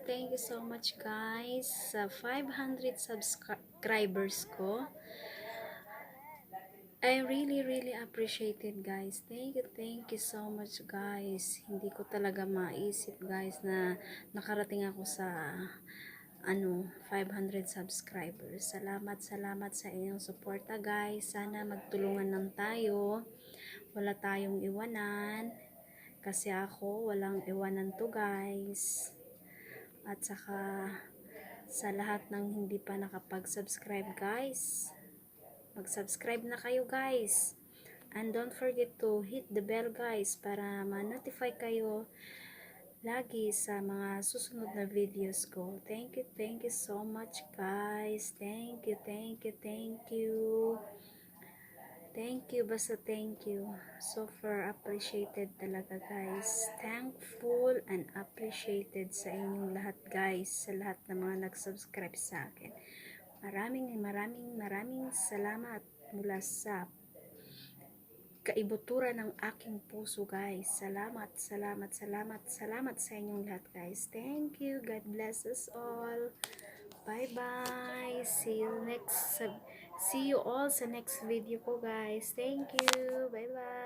thank you so much guys sa 500 subscribers ko. I really appreciate it guys. Thank you so much guys. Hindi ko talaga maisip guys na nakarating ako sa 500 subscribers. Salamat sa inyong suporta guys. Sana magtulungan lang tayo. Wala tayong iwanan. Kasi ako walang iwanan to guys. At saka sa lahat ng hindi pa nakapag-subscribe guys, mag-subscribe na kayo guys. And don't forget to hit the bell guys para ma-notify kayo lagi sa mga susunod na videos ko. Thank you so much guys. Thank you. Basta thank you. Super appreciated talaga guys. Thankful and appreciated sa inyong lahat guys. Sa lahat ng mga nag-subscribe sa akin. Maraming salamat mula sa kaibuturan ng aking puso guys. Salamat sa inyong lahat guys. Thank you. God bless us all. Bye bye. See you all sa next video ko guys. Thank you. Bye bye.